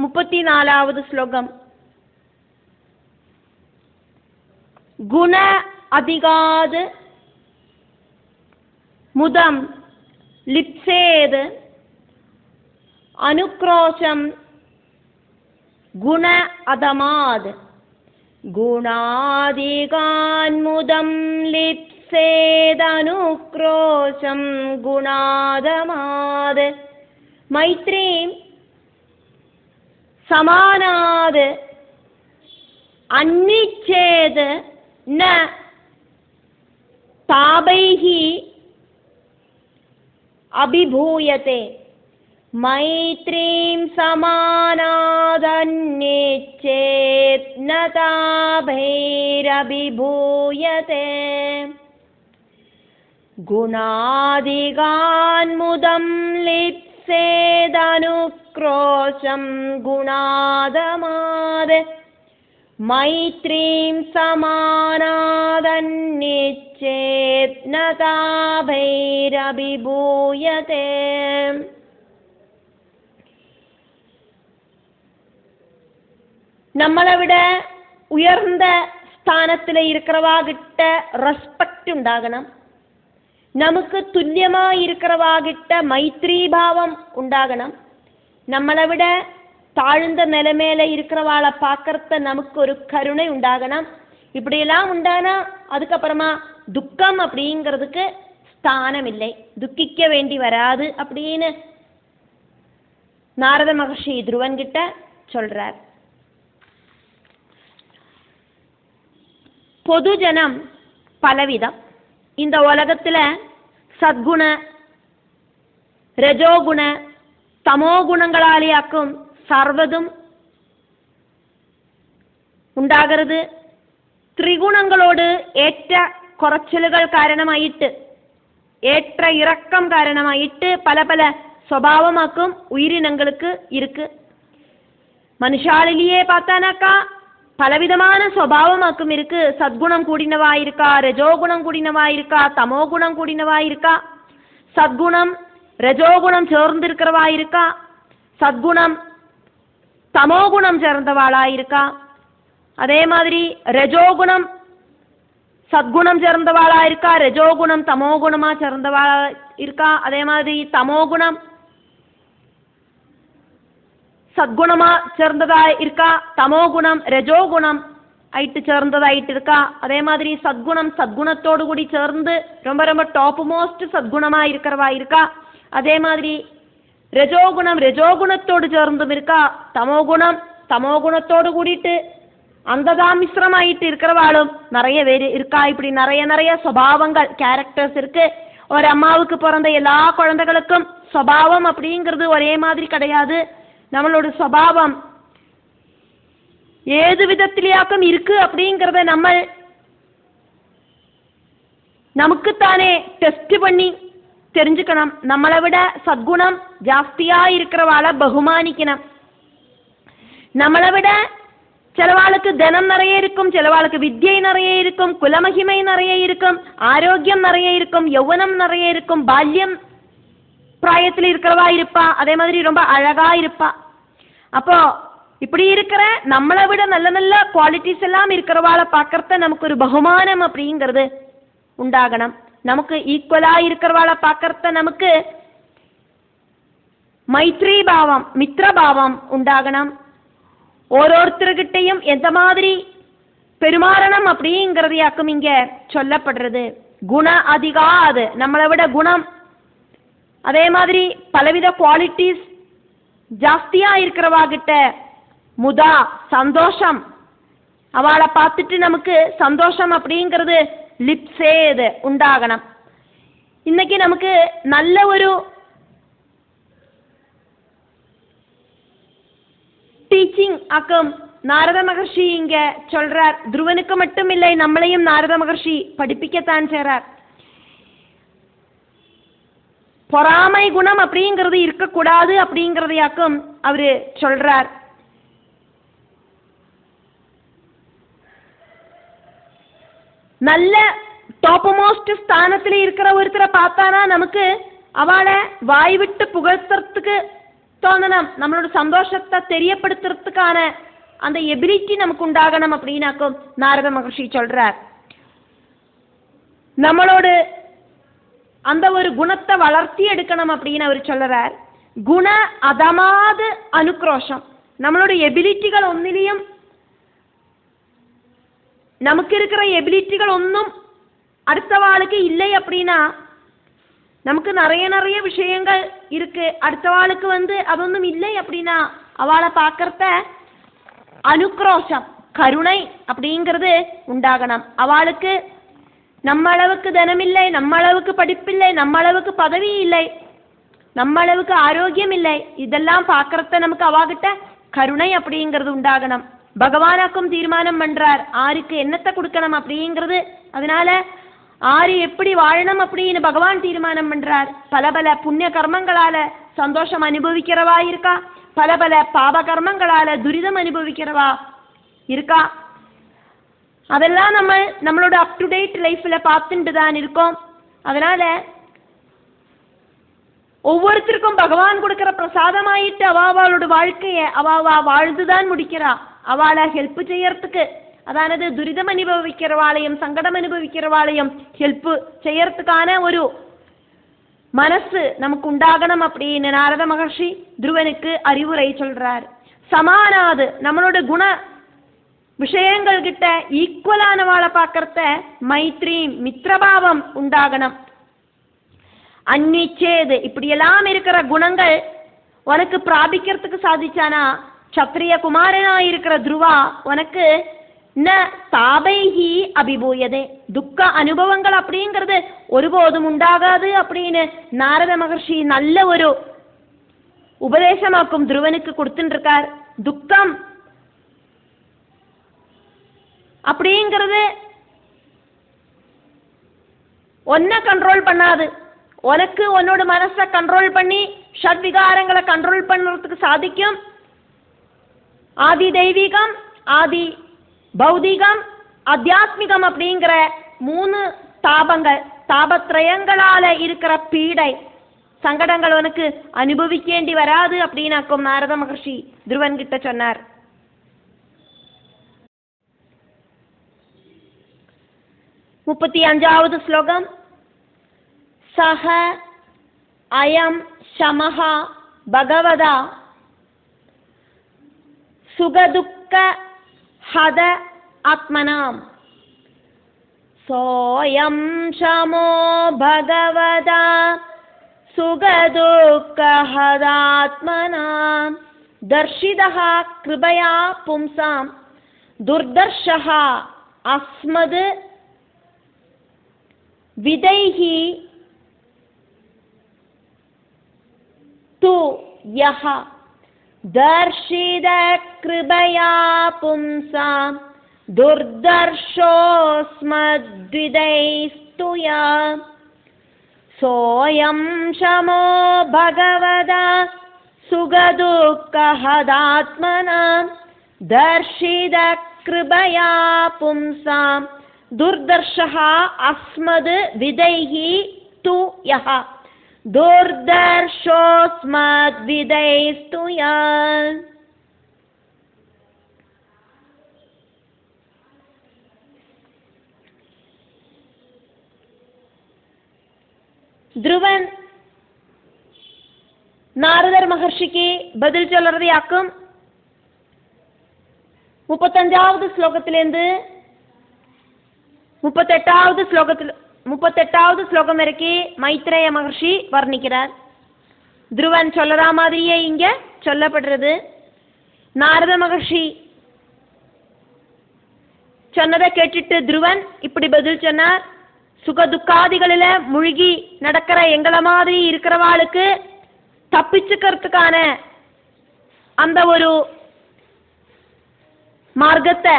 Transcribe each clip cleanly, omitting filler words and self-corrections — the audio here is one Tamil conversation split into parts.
34வது ஸ்லோகம். குண அதிகாது முதம் லிப்சேத் அனுக்ரோஷம் குண அதமாத். குணாதிகான் முதம் லிப்சேத் அனுக்ரோஷம் குணாதமாத். மைத்ரீம் சமானாத் அன்னிச்சேத் ந தாபைஹி அபிபூயதே. மைத்ரீம் சமானாத் அன்னிச்சேத் ந தாபைரபிபூயதே. குணாதிகான் முதம் லிப்சேத் அனுக்ரோஷம் குணாதமாத். மைத்ரீம் சமானாத் அன்னிச்சேத் ந தாபைரபிபூயதே. நம்மளை விட உயர்ந்த ஸ்தானத்தில் இருக்கிறவா கிட்ட ரெஸ்பெக்ட் உண்டாகணும். நமக்கு துல்லியமா இருக்கிறவா கிட்ட மைத்ரி பாவம் உண்டாகணும். நம்மளை விட தாழ்ந்த நிலைமையில இருக்கிறவாளை பார்க்கறத நமக்கு ஒரு கருணை உண்டாகணும். இப்படியெல்லாம் உண்டானா அதுக்கப்புறமா துக்கம் அப்படிங்கிறதுக்கு ஸ்தானம் இல்லை, துக்கிக்க வேண்டி வராது அப்படின்னு நாரத மகர்ஷி துருவன் கிட்ட சொல்றார். பொது ஜனம் பலவிதம். இந்த உலகத்துல சத்குண ரஜோகுண தமோ குணங்களாலேயாக்கும் சர்வதும் ഉണ്ടാകരുത്. ത്രിഗുണങ്ങളോട് ഏറ്റ കുറച്ചിലുകൾ കാരണമായിട്ട് ஏற்ற இறக்கம் காரணமாயிட்டு பல பல சுபாவமாக்கும் உயிரினங்களுக்கு இருக்கு. மனுஷாலிலேயே பார்த்தானாக்கா பலவிதமான சுபாவமாக்கும் இருக்கு. சத்குணம் கூடினவா இருக்கா, ரஜோகுணம் கூடினவா இருக்கா, தமோ குணம் கூடினவா இருக்கா, சத்குணம் ரஜோகுணம் சேர்ந்திருக்கிறவா இருக்கா, சத்குணம் தமோகுணம் சேர்ந்தவாளா இருக்கா, அதே மாதிரி ரஜோகுணம் சத்குணம் சேர்ந்தவாளா இருக்கா, ரஜோகுணம் தமோகுணமா சேர்ந்தவாளா இருக்கா, அதே மாதிரி தமோகுணம் சத்குணமா சேர்ந்ததா இருக்கா, தமோகுணம் ரஜோகுணம் ஆயிட்டு சேர்ந்ததாயிட்டு இருக்கா, அதே மாதிரி சத்குணம் சத்குணத்தோடு கூடி சேர்ந்து ரொம்ப ரொம்ப டாப் மோஸ்ட் சத்குணமா இருக்கிறவா இருக்கா, அதே மாதிரி ரஜோகுணம் ரஜோகுணத்தோடு சேர்ந்தும் இருக்கா, தமோகுணம் தமோகுணத்தோடு கூடிட்டு அந்ததான் மிஸ்ரமாயிட்டு இருக்கிறவாளும் நிறைய பேர் இருக்கா. இப்படி நிறைய நிறைய சுபாவங்கள் கேரக்டர்ஸ் இருக்கு. ஒரு அம்மாவுக்கு பிறந்த எல்லா குழந்தைகளுக்கும் சுபாவம் அப்படிங்கிறது ஒரே மாதிரி கிடையாது. நம்மளோட சுபாவம் ஏது விதத்திலேயாக்கும் இருக்கு அப்படிங்கிறத நம்ம நமக்குத்தானே டெஸ்ட் பண்ணி தெரிஞ்சுக்கணும். நம்மளை விட சத்குணம் ஜாஸ்தியா இருக்கிறவாளை பகுமானிக்கணும். நம்மளை விட சிலவாளுக்கு தனம் நிறைய இருக்கும், சிலவாளுக்கு வித்யை நிறைய இருக்கும், குலமகிமை நிறைய இருக்கும், ஆரோக்கியம் நிறைய இருக்கும், யௌவனம் நிறைய இருக்கும், பால்யம் பிராயத்தில் இருக்கிறவா இருப்பா, அதே மாதிரி ரொம்ப அழகா இருப்பா. அப்போ இப்படி இருக்கிற நம்மளை விட நல்ல நல்ல குவாலிட்டிஸ் எல்லாம் இருக்கிறவாளை பார்க்கறத நமக்கு ஒரு பகுமானம் அப்படிங்கிறது உண்டாகணும். நமக்கு ஈக்குவலா இருக்கிறவாளை பார்க்கறத நமக்கு மைத்ரி பாவம் மித்ரபாவம் உண்டாகணும். ஓரோருத்தர்கிட்டையும் எந்த மாதிரி பெருமாறணும் அப்படிங்கிறதையாக்கும் இங்க சொல்லப்படுறது. குண அதிகாது நம்மளை விட குணம், அதே மாதிரி பலவித குவாலிட்டிஸ் ஜாஸ்தியா இருக்கிறவா கிட்ட முதா சந்தோஷம், அவளை பார்த்துட்டு நமக்கு சந்தோஷம் அப்படிங்கிறது லிப்சேது உண்டாகணும். இன்னைக்கு நமக்கு நல்ல ஒரு டீச்சிங் ஆக்கும் நாரத மகர்ஷி இங்க சொல்றார். துருவனுக்கு மட்டும் இல்லை, நம்மளையும் நாரத மகர்ஷி படிப்பிக்கத்தான் செய்றார். பொறாமை குணம் அப்படிங்கிறது இருக்கக்கூடாது அப்படிங்கிறதையாக்கும் அவரு சொல்றார். நல்ல டாப் மோஸ்ட் ஸ்தானத்தில் இருக்கிற ஒருத்தரை பார்த்தானா நமக்கு அவளை வாய் விட்டு புகழ்த்துறதுக்கு தோணணும், நம்மளோட சந்தோஷத்தை தெரியப்படுத்துறதுக்கான அந்த எபிலிட்டி நமக்கு உண்டாகணும் அப்படின்னாக்கும் நாரத மகர்ஷி சொல்றார். நம்மளோட அந்த ஒரு குணத்தை வளர்த்தி எடுக்கணும் அப்படின்னு அவர் சொல்றார். குண அதமாது அனுக்ரோஷம். நம்மளோட எபிலிட்டிகள் ஒன்னிலையும் நமக்கு இருக்கிற எபிலிட்டிகள் ஒன்றும் அடுத்த வாளுக்கு இல்லை அப்படின்னா, நமக்கு நிறைய விஷயங்கள் இருக்கு, அடுத்த வாளுக்கு அதொன்றும் இல்லை அப்படின்னா அவளை பார்க்கறத அனுக்ரோஷம் கருணை அப்படிங்கிறது உண்டாகணும். அவளுக்கு நம்ம அளவுக்கு தனம் இல்லை, நம்ம அளவுக்கு படிப்பில்லை, நம்ம அளவுக்கு பதவி இல்லை, நம்ம அளவுக்கு ஆரோக்கியம் இல்லை, இதெல்லாம் பார்க்கறத நமக்கு அவாகிட்ட கருணை அப்படிங்கிறது உண்டாகணும். பகவானாக்கும் தீர்மானம் பண்றார் ஆருக்கு என்னத்தை கொடுக்கணும் அப்படிங்கிறது. அதனால ஆறு எப்படி வாழணும் அப்படின்னு பகவான் தீர்மானம் பண்றார். பல புண்ணிய கர்மங்களால சந்தோஷம் அனுபவிக்கிறவா இருக்கா, பல பாப கர்மங்களால துரிதம் அனுபவிக்கிறவா இருக்கா. அதெல்லாம் நம்மளோட அப் டு டேட் லைஃப்ல பார்த்துட்டு தான் இருக்கோம். அதனால ஒவ்வொருத்தருக்கும் பகவான் கொடுக்கிற பிரசாதமாயிட்டு அவளோட வாழ்க்கைய அவ வாழ்ந்துதான் முடிக்கிறா. அவளை ஹெல்ப் செய்யறதுக்கு, அதானது துரிதம் அனுபவிக்கிறவாளையும் சங்கடம் அனுபவிக்கிறவாளையும் ஹெல்ப் செய்யறதுக்கான ஒரு மனசு நமக்கு உண்டாகணும் அப்படின்னு நாரத மகர்ஷி துருவனுக்கு அறிவுரை சொல்றார். சமானாது நம்மளோட குண விஷயங்கள் கிட்ட ஈக்குவலானவாளை பார்க்கறத மைத்ரி மித்ரபாவம் உண்டாகணும். அந்நிச்சேது இப்படியெல்லாம் இருக்கிற குணங்கள் உனக்கு பிராபிக்கிறதுக்கு சாதிச்சானா, சத்திரிய குமாரனா இருக்கிற துருவா உனக்கு ந தாபைஹி அபிபூயதே, துக்க அனுபவங்கள் அப்படிங்கிறது ஒருபோதும் உண்டாகாது அப்படின்னு நாரத மகர்ஷி நல்ல ஒரு உபதேசமாக்கும் துருவனுக்கு கொடுத்துட்டு இருக்கார். துக்கம் அப்படிங்கிறது ஒன்ன கண்ட்ரோல் பண்ணாது, உனக்கு உன்னோட மனசை கண்ட்ரோல் பண்ணி ஷட்விகாரங்களை கண்ட்ரோல் பண்ணுறதுக்கு சாதிக்கும். ஆதி தெய்வீகம், ஆதி பௌதிகம், ஆத்தியாத்மிகம் அப்படிங்கிற 3 தாபங்கள், தாபத்ரயங்களால இருக்கிற பீடை சங்கடங்கள் உனக்கு அனுபவிக்கேண்டி வராது அப்படின்னாக்கும் நாரத மகர்ஷி துருவன் கிட்ட சொன்னார். 35வது ஸ்லோகம். சஹ அயம் ஷமஹ பகவதா சுகதுக்க ஹத ஆத்மனாம் சோயம் ஷமோ பகவதா சுகதுக்க ஹதாத்மனாம் தர்ஷிதஹ கிருபயா பும்சாம் துர்தர்ஷஹ அஸ்மத் விதைஹி து யஹ தர்ஷித கிருபயா பும்சாம் துர்தர்ஷோஸ்மத்விதைஸ்து யா சோயம் ஷமோ பகவதா சுகதுக்க ஹதாத்மனாம் தர்ஷித கிருபயா பும்சாம் துர்தர்ஷஹ அஸ்மத் விதைஹி து யஹ துர்தர்ஷோஸ்மத்விதைஸ்து யா. துருவன் நாரதர் மகர்ஷிக்கு பதில் சொல்றது யாக்கும் 35வது ஸ்லோகத்திலிருந்து 38வது ஸ்லோகம் வரைக்கும் மைத்ரேய மகர்ஷி வர்ணிக்கிறார். துருவன் சொல்லற மாதிரியே இங்க சொல்லப்படுறது. நாரத மகர்ஷி சொன்னதை கேட்டுட்டு துருவன் இப்படி பதில் சொன்னார். சுகதுக்காதிகளில மூழ்கி நடக்கிற எங்களை மாதிரி இருக்கிறவாளுக்கு தப்பிச்சுக்கிறதுக்கான அந்த ஒரு மார்க்கத்தை,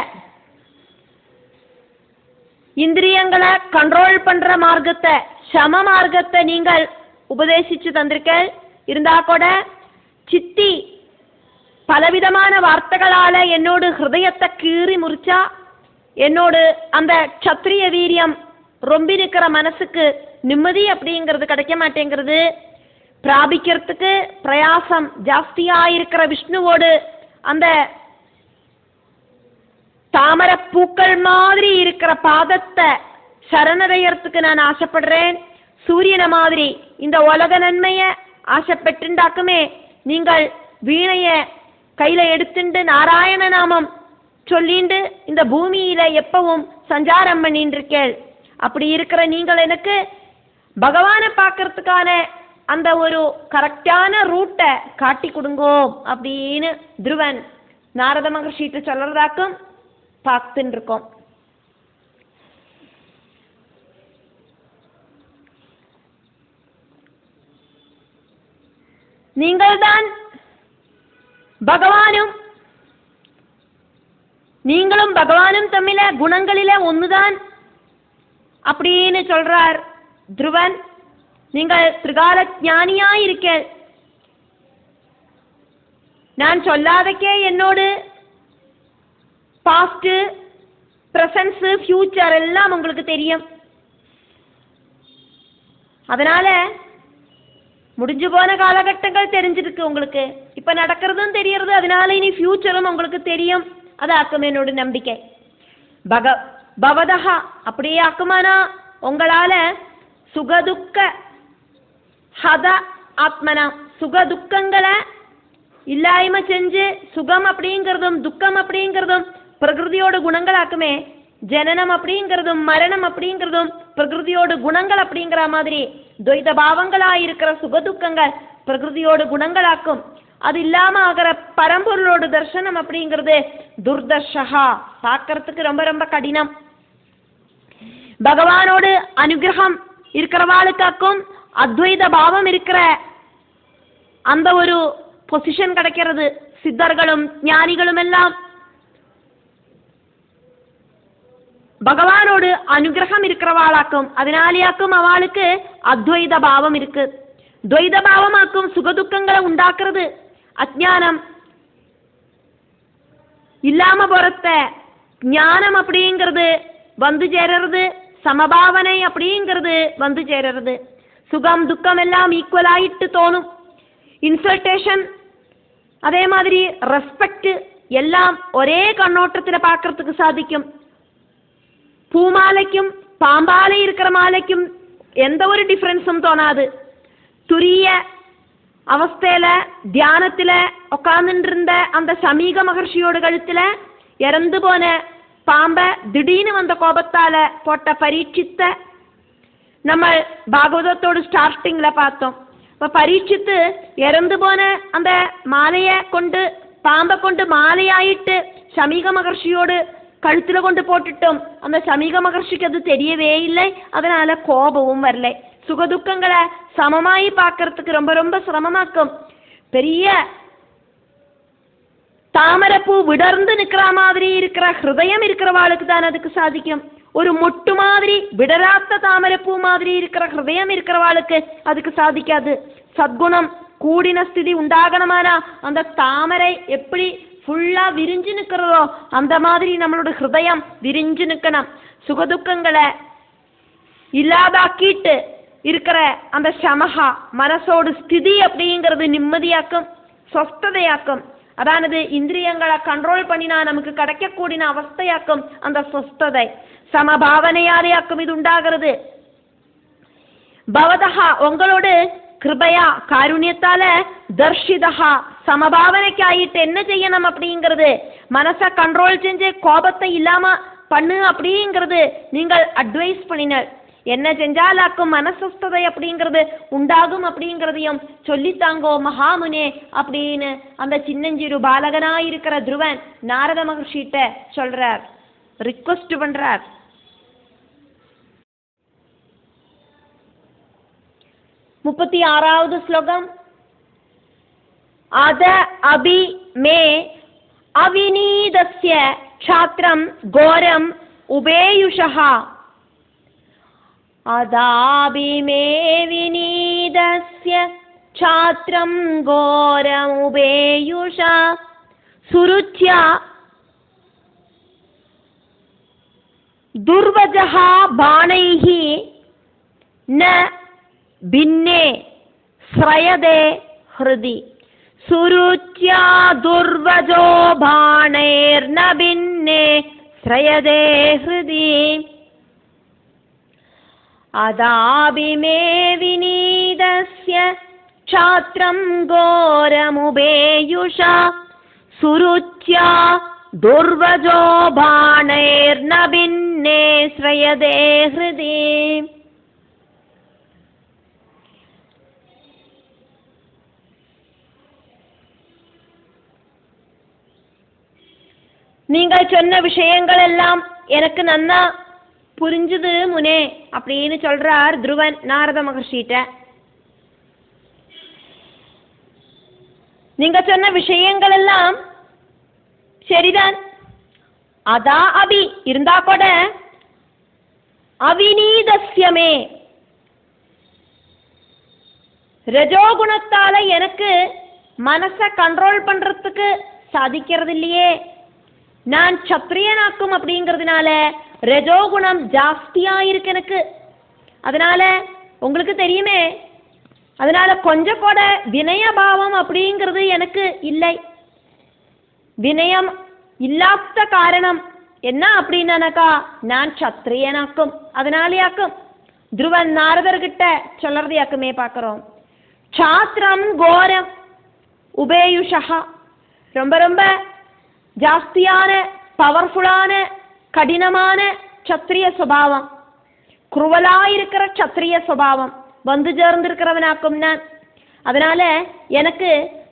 இந்திரியங்களை கண்ட்ரோல் பண்ற மார்க்கத்தை, சம மார்க்கத்தை நீங்கள் உபதேசிச்சு தந்திருக்க. இருந்தா கூட சித்தி பலவிதமான வார்த்தைகளால என்னோட ஹிருதயத்தை கீறி முறிச்சா என்னோடு அந்த க்ஷத்ரிய வீரியம் ரொம்ப இருக்கிற மனசுக்கு நிம்மதி அப்படிங்கிறது கிடைக்க மாட்டேங்கிறது. பிராபிக்கிறதுக்கு பிரயாசம் ஜாஸ்தியா இருக்கிற விஷ்ணுவோடு அந்த தாமரை பூக்கள் மாதிரி இருக்கிற பாதத்தை சரணடையறதுக்கு நான் ஆசைப்படுறேன். சூரியனை மாதிரி இந்த உலக நன்மைய ஆசைப்பட்டுண்டாக்குமே நீங்கள் வீணைய கையில எடுத்துண்டு நாராயண நாமம் சொல்லிண்டு இந்த பூமியில எப்பவும் சஞ்சாரம் பண்ணிட்டு இருக்கேள். அப்படி இருக்கிற நீங்கள் எனக்கு பகவானை பார்க்கறதுக்கான அந்த ஒரு கரெக்டான ரூட்டை காட்டி கொடுங்கோ அப்படின்னு துருவன் நாரத மகர்ஷிட்டு சொல்றதாக்கும் பார்த்துட்டு இருக்கோம். நீங்கள்தான் பகவானும் நீங்களும் பகவானும் தம்மில குணங்களில ஒண்ணுதான் அப்படின்னு சொல்றார் துருவன். நீங்கள் திரிகால ஞானியா இருக்க. நான் சொல்லாதக்கே என்னோடு பாஸ்ட் பிரசன்ஸ் ஃபியூச்சர் எல்லாம் உங்களுக்கு தெரியும். அதனால முடிஞ்சு போன காலகட்டங்கள் தெரிஞ்சிருக்கு உங்களுக்கு, இப்ப நடக்கிறதும் தெரியறது, அதனால இனி ஃபியூச்சரும் உங்களுக்கு தெரியும். அதாக்கும் என்னோட நம்பிக்கை. பவதஹா அப்படியே ஆக்குமானா உங்களால சுகதுக்க ஹத ஆத்மனா சுகதுக்கங்களை இல்லாய்மை செஞ்சு சுகம் அப்படிங்கிறதும் துக்கம் அப்படிங்கிறதும் பிரகிருதியோட குணங்களாக்குமே. ஜனனம் அப்படிங்கிறதும் மரணம் அப்படிங்கிறதும் பிரகிருதியோட குணங்கள் அப்படிங்கிற மாதிரி துவைத பாவங்களாயிருக்கிற சுகதுக்கங்கள் பிரகிருதியோட குணங்களாக்கும். அது இல்லாம ஆகிற பரம்பொருளோட தர்சனம் அப்படிங்கிறது துர்தர்ஷா, பார்க்கறதுக்கு ரொம்ப ரொம்ப கடினம். பகவானோடு அனுகிரகம் இருக்கிறவாளுக்காக்கும் அத்வைத பாவம் இருக்கிற அந்த ஒரு பொசிஷன் கிடைக்கிறது. சித்தர்களும் ஞானிகளும் எல்லாம் பகவானோடு அனுகிரகம் இருக்கிறவாளாக்கும். அதனாலேயாக்கும் அவளுக்கு அத்வைத பாவம் இருக்கு. துவைத பாவமாக்கும் சுகதுக்கங்களை உண்டாக்குறது. அஜ்ஞானம் இல்லாம போறத ஞானம் அப்படிங்கிறது வந்து சேரறது, சமபாவனை அப்படிங்கிறது வந்து சேரறது. சுகம் துக்கம் எல்லாம் ஈக்குவலாயிட்டு தோணும். இன்சல்டேஷன் அதே மாதிரி ரெஸ்பெக்ட் எல்லாம் ஒரே கண்ணோட்டத்தில் பார்க்கறதுக்கு சாதிக்கும். பூமாலைக்கும் பாம்பாலை இருக்கிற மாலைக்கும் எந்த ஒரு டிஃப்ரென்ஸும் தோணாது. துரிய அவஸ்தையில தியானத்துல உட்கார்ந்துட்டு இருந்த அந்த சமீக மகர்ஷியோட கழுத்துல இறந்து போன பாம்ப திடீர்னு வந்த கோபத்தால போட்ட பரீட்சித்த நம்ம பாகவதத்தோடு ஸ்டார்டிங்ல பார்த்தோம். இப்ப பரீட்சித்து இறந்து போன அந்த மாலைய கொண்டு பாம்பை கொண்டு மாலையாயிட்டு சமீக மகர்ஷியோடு கழுத்துல கொண்டு போட்டுட்டோம். அந்த சமீக மகர்ஷிக்கு அது தெரியவே இல்லை, அதனால கோபமும் வரல. சுகதுக்கங்களை சமமாயி பார்க்கறதுக்கு ரொம்ப ரொம்ப சிரமமாக்கும். பெரிய தாமரைப்பூ விடர்ந்து நிக்கிற மாதிரி இருக்கிற ஹிருதயம் இருக்கிறவாளுக்கு தான் அதுக்கு சாதிக்கும். ஒரு மொட்டு மாதிரி விடராத்த தாமரைப்பூ மாதிரி இருக்கிற ஹிருதயம் இருக்கிறவாளுக்கு அதுக்கு சாதிக்காது. சத்குணம் கூடின ஸ்திதி உண்டாகணுமானா அந்த தாமரை எப்படி ஃபுல்லா விரிஞ்சு நிற்கிறதோ அந்த மாதிரி நம்மளோட ஹிருதயம் விரிஞ்சு நிற்கணும். சுகதுக்கங்களை இல்லாதாக்கிட்டு இருக்கிற அந்த சமஹா மனசோடு ஸ்திதி அப்படிங்கிறது நிம்மதியாக்கும், சொஸ்ததையாக்கும். அதானது இந்திரியங்களை கண்ட்ரோல் பண்ணினா நமக்கு கிடைக்கக்கூடிய அவஸ்தையாக்கும். அந்த சொஸ்ததை சமபாவனையாரையாக்கும் இது உண்டாகிறது. பவதஹா உங்களோடு கிருபையா காருண்யத்தால தர்ஷிதஹா சமபாவனைக்காயிட்டு என்ன செய்யணும் அப்படிங்கிறது மனசை கண்ட்ரோல் செஞ்சு கோபத்தை இல்லாம பண்ணு அப்படிங்கிறது நீங்கள் அட்வைஸ் பண்ணினர். என்ன செஞ்சாலாக்கும் மனசுஸ்ததை அப்படிங்கிறது உண்டாகும் அப்படிங்கிறதையும் சொல்லித்தாங்கோ மகாமுனே அப்படின்னு அந்த சின்னஞ்சிறு பாலகனாயிருக்கிற துருவன் நாரத மகர்ஷிட்ட சொல்றார், ரிக்வெஸ்ட் பண்றார். முப்பத்தி ஆறாவது ஸ்லோகம். அத அபி மே அவிநீதஸ்ய க்ஷாத்ரம் கோரம் உபேயுஷா. அதாபி மே விநீதஸ்ய க்ஷாத்ரம் கோரம் உபேயுஷா சுருச்யா துர்வஜஹா பாணைஹி ந பின்னே ஸ்ரயதே ஹிருதி சுருச்யா துர்வஜோ பாணைர்ன பின்னே ஸ்ரயதே ஹிருதி அதாபிமே விநீதஸ்ய க்ஷாத்ரம் கோரமுபேயுஷா சுருச்யா துர்வஜோ பாணைர்ன பின்னே ஸ்ரயதே ஹிருதி. நீங்கள் சொன்ன விஷயங்கள் எல்லாம் எனக்கு நன்னா புரிஞ்சுது முனே அப்படின்னு சொல்றார் துருவன் நாரத மகர்ஷிட்ட. நீங்க சொன்ன விஷயங்கள் எல்லாம் சரிதான், அதா அபி இருந்தா கூட அவிநீதஸ்யமே ரஜோகுணத்தால எனக்கு மனசை கண்ட்ரோல் பண்றதுக்கு சாதிக்கிறது இல்லையே. நான் சத்திரியனாக்கும் அப்படிங்கிறதுனால ரஜோகுணம் ஜாஸ்தியா இருக்கு எனக்கு. அதனால உங்களுக்கு தெரியுமே, அதனால கொஞ்சம் கூட வினயபாவம் அப்படிங்கிறது எனக்கு இல்லை. வினயம் இல்லாத காரணம் என்ன அப்படின்னாக்கா நான் சத்திரியனாக்கும், அதனாலேயாக்கும். துருவன் நாரதர்கிட்ட சொல்லறதையாக்குமே பார்க்கிறோம். சாத்திரம் கோரம் உபேயுஷா ரொம்ப ரொம்ப ஜாஸ்தியான பவர்ஃபுல்லான கடினமான சத்திரிய சுபாவம், குருவலாயிருக்கிற சத்திரிய சுபாவம் வந்து சேர்ந்திருக்கிறவனாக்கும் நான். அதனால எனக்கு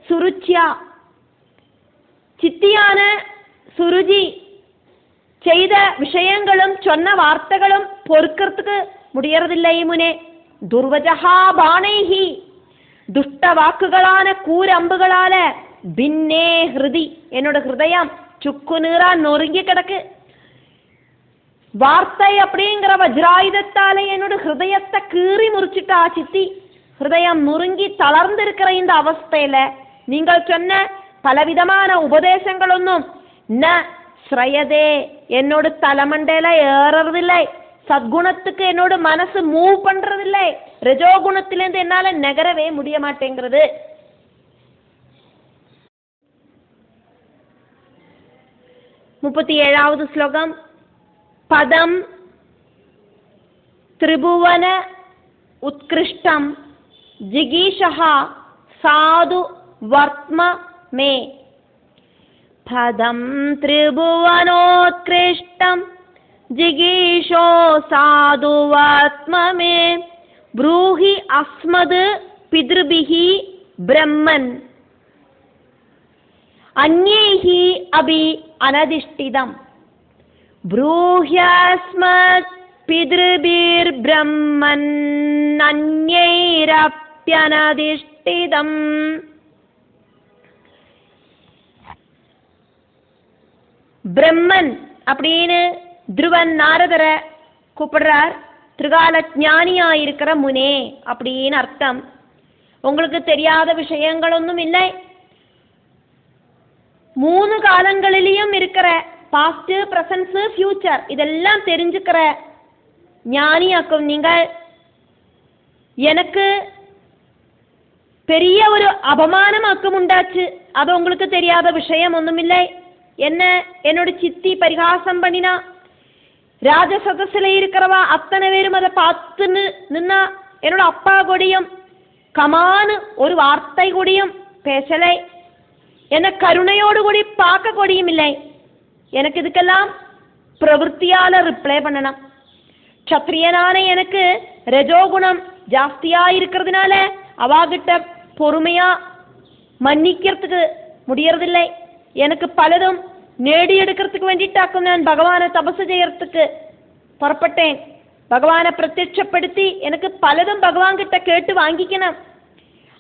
சுருச்சியா சித்தியான சுருஜி செய்த விஷயங்களும் சொன்ன வார்த்தைகளும் பொறுக்கிறதுக்கு முடியறதில்லை முனே. துர்வஜஹா பாணைஹி துஷ்ட வாக்குகளான கூரம்புகளால பின்னே ஹிருதி என்னோட ஹிருதயம் சுக்கு நீரா நொறுங்கி கிடக்கு. வார்த்தை அப்படிங்கிற வஜ்ராயுதத்தால என்னோட ஹிருதயத்தை கீறி முறிச்சிட்டா சித்தி. ஹிருதயம் நொறுங்கி தளர்ந்து இருக்கிற இந்த அவஸ்தையில நீங்கள் சொன்ன பலவிதமான உபதேசங்களொன்னும் ந ஸ்ரயதே என்னோட தலைமண்டையில ஏறறதில்லை. சத்குணத்துக்கு என்னோட மனசு மூவ் பண்றதில்லை. ரஜோகுணத்திலேருந்து என்னால நகரவே முடிய மாட்டேங்கிறது. முப்பத்தி ஏழாவது ஸ்லோகம். பதம் திரிபுவன உத்கிருஷ்டம் ஜிகீஷா சாது வர்த்ம மே. பதம் திரிபுவனோத்கிருஷ்டம் ஜிகீஷோ சாது வர்த்ம மே. ப்ரூஹி அஸ்மது பித்ருபிஹி பிரம்மன் அன்யைஹி அபி அனதிஷ்டிதம். ப்ரூஹ்யஸ்மத் பித்ருபிர் பிரம்மன் அன்யைரப்யனதிஷ்டிதம். பிரம்மன் அப்படின்னு துருவன் நாரதரை கூப்பிடுறார். திரிகால ஞானியாயிருக்கிற முனே அப்படின்னு அர்த்தம். உங்களுக்கு தெரியாத விஷயங்கள் ஒன்றும் இல்லை. 3 காலங்களிலையும் இருக்கிற பாஸ்ட், பிரசன்ஸ், ஃபியூச்சர் இதெல்லாம் தெரிஞ்சுக்கிற ஞானியாக்கும் நீங்கள். எனக்கு பெரிய ஒரு அபமானமாக்கும் உண்டாச்சு. அது உங்களுக்கு தெரியாத விஷயம் ஒன்றுமில்லை. என்ன என்னோட சித்தி பரிகாசம் பண்ணினா, ராஜசதஸில் இருக்கிறவா அத்தனை பேரும் அதை பார்த்து நின்னா. என்னோட அப்பா கூடியும் கமானு ஒரு வார்த்தை கூடியும் பேசலை. என்ன கருணையோடு கூடி பார்க்க கூடியும் இல்லை. எனக்கு இதுக்கெல்லாம் பிரவൃத்தியால ரிப்ளை பண்ணணும். சத்திரியனான எனக்கு ரஜோகுணம் ஜாஸ்தியா இருக்கிறதுனால அவாகிட்ட பொறுமையா மன்னிக்கிறதுக்கு முடியறதில்லை. எனக்கு பலதும் நேடி எடுக்கிறதுக்கு வேண்டிட்டாக்கும் நான் பகவானை தபசு செய்யறதுக்கு புறப்பட்டேன். பகவானை பிரத்யட்சப்படுத்தி எனக்கு பலதும் பகவான் கிட்ட கேட்டு வாங்கிக்கணும்.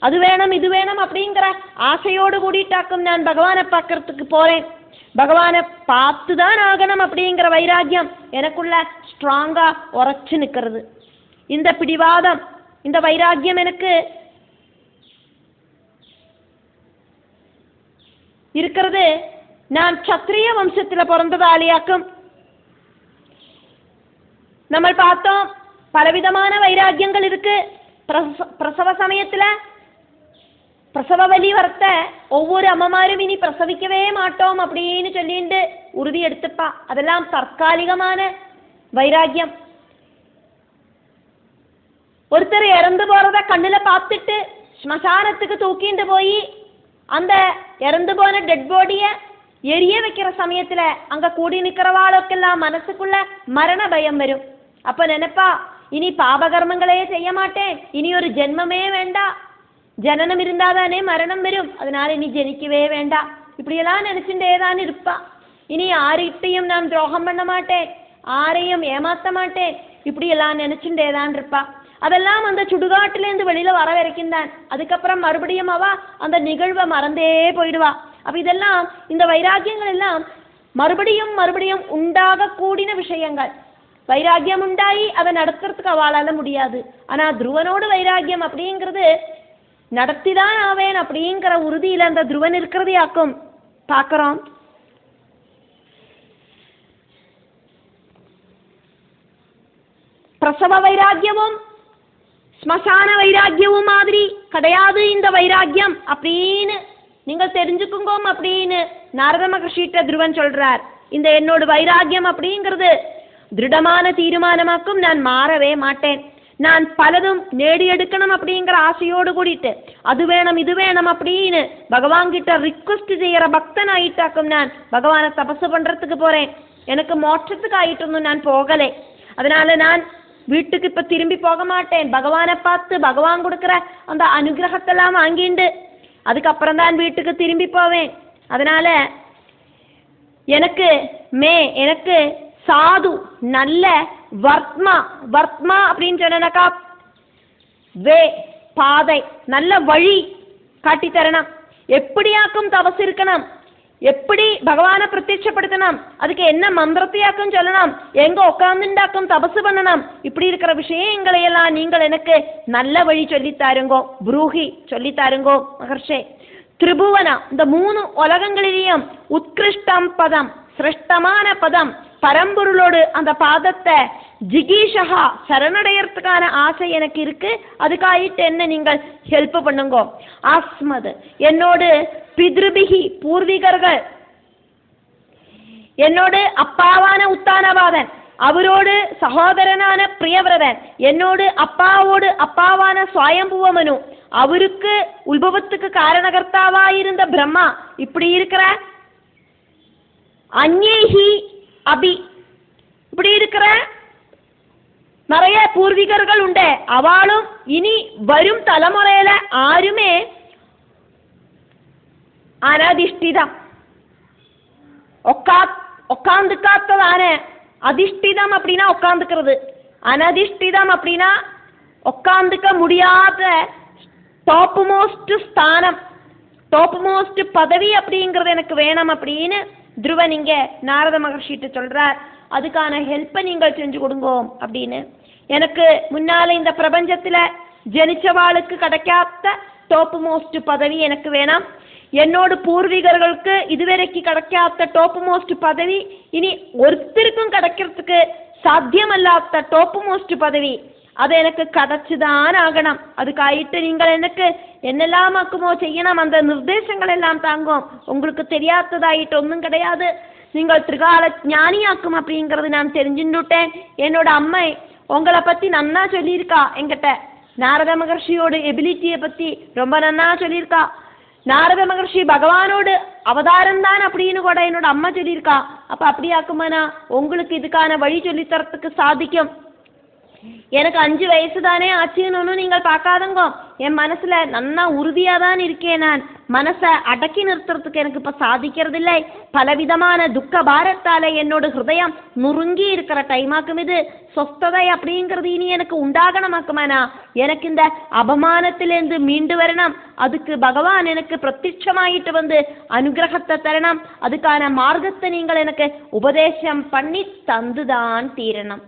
அது வேணும் இது வேணும் அப்படிங்கிற ஆசையோடு கூடிட்டாக்கும் நான் பகவானை பார்க்கறதுக்கு போறேன். பகவானை பார்த்துதான் ஆகணும் அப்படிங்கிற வைராக்கியம் எனக்குள்ள ஸ்ட்ராங்கா உரைச்சு நிற்கிறது. இந்த பிடிவாதம், இந்த வைராக்கியம் எனக்கு இருக்கிறது நான் சத்திரிய வம்சத்தில் பிறந்ததாலியாக்கும். நம்ம பார்த்தோம் பலவிதமான வைராக்கியங்கள் இருக்கு. பிரசவ சமயத்துல பிரசவ வலி வரத்த ஒவ்வொரு அம்மமாரும் இனி பிரசவிக்கவே மாட்டோம் அப்படின்னு சொல்லிட்டு உறுதி எடுத்துப்பா. அதெல்லாம் தற்காலிகமான வைராக்கியம். ஒருத்தர் இறந்து போறத கண்ணுல பார்த்துட்டு ஸ்மசானத்துக்கு தூக்கிட்டு போய் அந்த இறந்து போன டெட் பாடிய எரிய வைக்கிற சமயத்துல அங்க கூடி நிக்கிறவாளுக்கெல்லாம் மனசுக்குள்ள மரண பயம் வரும். அப்ப நினைப்பா, இனி பாபகர்மங்களே செய்ய மாட்டேன், இனி ஒரு ஜென்மமே வேண்டாம், ஜனனம் இருந்தாதானே மரணம் வரும், அதனால இனி ஜனிக்கவே வேண்டாம், இப்படியெல்லாம் நினைச்சுட்டேதான் இருப்பா. இனி யார்கிட்டையும் நான் துரோகம் பண்ண மாட்டேன், யாரையும் ஏமாத்த மாட்டேன், இப்படியெல்லாம் நினைச்சுட்டேதான் இருப்பா. அதெல்லாம் அந்த சுடுகாட்டிலேருந்து வெளியில வர வரைக்கும் தான். அதுக்கப்புறம் மறுபடியும் அவ அந்த நிகழ்வை மறந்தே போயிடுவா. அப்ப இதெல்லாம் இந்த வைராக்கியங்கள் எல்லாம் மறுபடியும் மறுபடியும் உண்டாக கூடின விஷயங்கள். வைராக்கியம் உண்டாயி அதை நடத்துறதுக்கு அவளால முடியாது. ஆனா துருவனோடு வைராக்கியம் அப்படிங்கிறது நடத்திதான் ஆவேன் அப்படிங்கிற உறுதியில அந்த துருவன் இருக்கிறது யாக்கும் பார்க்கிறோம். பிரசவ வைராக்கியமும் ஸ்மசான வைராக்கியமும் மாதிரி கிடையாது இந்த வைராக்கியம் அப்படின்னு நீங்கள் தெரிஞ்சுக்குங்கோ அப்படின்னு நாரத மகர்ஷிட்ட துருவன் சொல்றார். இந்த என்னோட வைராக்கியம் அப்படிங்கிறது திருடமான தீர்மானமாக்கும், நான் மாறவே மாட்டேன். நான் பலதும் நேடி எடுக்கணும் அப்படிங்கிற ஆசையோடு கூடிட்டு அது வேணும் இது வேணும் அப்படின்னு பகவான் கிட்ட ரிக்வெஸ்ட் செய்யற பக்தன் ஆயிட்டாக்கும். நான் பகவானை தபசு பண்றதுக்கு போறேன், எனக்கு மோட்சத்துக்கு ஆயிட்டு நான் போகலை, அதனால நான் வீட்டுக்கு இப்ப திரும்பி போக மாட்டேன். பகவானை பார்த்து பகவான் கொடுக்குற அந்த அனுகிரகத்தெல்லாம் வாங்கிண்டு அதுக்கப்புறம் தான் வீட்டுக்கு திரும்பி போவேன். அதனால எனக்கு சாது நல்ல வர்த்மா அப்படின்னு சொன்னாக்கா பாதை நல்ல வழி காட்டி தரணும். எப்படியாக்கும் தபசு இருக்கணும், எப்படி பகவானை பிரத்யட்சப்படுத்தணும், அதுக்கு என்ன மந்திரத்தையாக்கும் சொல்லணும், எங்க உட்காந்துண்டாக்கும் தபசு பண்ணணும், இப்படி இருக்கிற விஷயங்களை எல்லாம் நீங்கள் எனக்கு நல்ல வழி சொல்லித்தாருங்கோ. புரூஹி சொல்லித்தாருங்கோ மகர்ஷே. திரிபுவனா இந்த 3 உலகங்களிலேயும் உத்கிருஷ்டம் பதம், சிரேஷ்டமான பதம், பரம்பொருளோடு அந்த பாதத்தை ஜிகீஷா சரணடையறதுக்கான ஆசை எனக்கு இருக்கு. அதுக்காயிட்டு என்ன நீங்கள் ஹெல்ப் பண்ணுங்கோ. ஆஸ்மது என்னோடு பித்ருபிகி பூர்வீகர்கள், என்னோடு அப்பாவான உத்தானவாதன், அவரோடு சகோதரனான பிரியவிரதன், என்னோடு அப்பாவான சுவயம்புவமனு, அவருக்கு உத்பவத்துக்கு காரணகர்த்தாவாயிருந்த பிரம்மா, இப்படி இருக்கிற அந்நேஹி அபி, இப்படி இருக்கிற நிறைய பூர்வீகர்கள் உண்டு. அவளும் இனி வரும் தலைமுறையில ஆருமே அனதிஷ்டிதம் உட்காந்துக்காத்ததான, அதிஷ்டிதம் அப்படின்னா உட்காந்துக்கிறது, அனதிஷ்டிதம் அப்படின்னா உட்காந்துக்க முடியாத டாப் மோஸ்ட் ஸ்தானம், டாப் மோஸ்ட் பதவி அப்படிங்கிறது எனக்கு வேணும் அப்படின்னு துருவன் இங்க நாரத மகர்ஷிட்டு சொல்றார். அதுக்கான ஹெல்ப்பை நீங்கள் செஞ்சு கொடுங்கோ அப்படின்னு. எனக்கு முன்னால இந்த பிரபஞ்சத்துல ஜனிச்சவாளுக்கு கிடைக்காத டாப் மோஸ்ட் பதவி எனக்கு வேணாம். என்னோட பூர்வீகர்களுக்கு இதுவரைக்கு கிடைக்காத டாப் மோஸ்ட் பதவி இனி ஒருத்தருக்கும் கிடைக்கிறதுக்கு சாத்தியமல்லாத டாப் மோஸ்ட் பதவி அது எனக்கு கிடைச்சுதான் ஆகணும். அதுக்காயிட்டு நீங்கள் எனக்கு என்னெல்லாம் ஆக்குமோ செய்யணும், அந்த நிர்தேசங்கள் எல்லாம் தாங்கும். உங்களுக்கு தெரியாததாயிட்டு ஒன்றும் கிடையாது, நீங்கள் திரிகால ஞானியாக்கும் அப்படிங்கிறது நான் தெரிஞ்சுட்டேன். என்னோட அம்மை உங்களை பத்தி நன்னா சொல்லியிருக்கா, என்கிட்ட நாரத மகர்ஷியோட எபிலிட்டியை பத்தி ரொம்ப நன்னா சொல்லியிருக்கா. நாரத மகர்ஷி பகவானோடு அவதாரம் தான் அப்படின்னு கூட என்னோட அம்மா சொல்லியிருக்கா. அப்ப அப்படியாக்குமானா உங்களுக்கு இதுக்கான வழி சொல்லித்தரத்துக்கு சாதிக்கும். எனக்கு 5 வயசு தானே ஆச்சுன்னு நீங்கள் பார்க்காதங்கோ, என் மனசுல நன்னா உறுதியா தான் இருக்கேன். நான் மனசை அடக்கி நிறுத்துறதுக்கு எனக்கு இப்ப சாதிக்கிறது இல்லை. பலவிதமான துக்க பாரத்தால என்னோட ஹிருதயம் நுறுங்கி இருக்கிற டைமாக்கும் இது. சொஸ்ததை அப்படிங்கிறது இனி எனக்கு உண்டாகணமாக்குமானா, எனக்கு இந்த அபமானத்திலேருந்து மீண்டு வரணும். அதுக்கு பகவான் எனக்கு பிரத்யட்சமாயிட்டு வந்து அனுகிரகத்தை தரணும். அதுக்கான மார்க்கத்தை நீங்கள் எனக்கு உபதேசம் பண்ணி தந்துதான் தீரணும்.